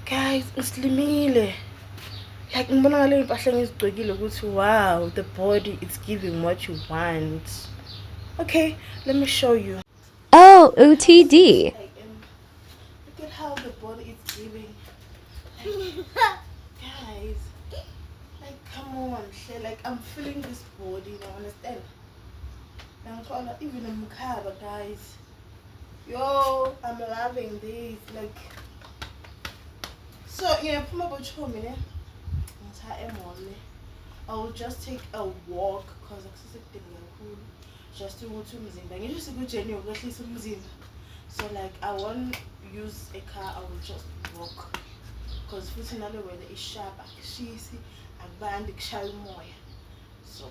guys, uslimile. Like ngibona ngale impahla ngizigcokile ukuthi wow, the body is giving what you want. Okay, let me show you. Oh, OTD. Look at how the body is giving. Guys, like come on, like I'm feeling this body, you understand? Even in Mukaba, guys. Yo, I'm loving this. Like, so yeah, put my watch home in it. I will just take a walk because just to go to Mzimba. You just go journey or at least Mzimba. So like I won't use a car, I will just walk. Because fortunately weather is sharp, she's a band moya. So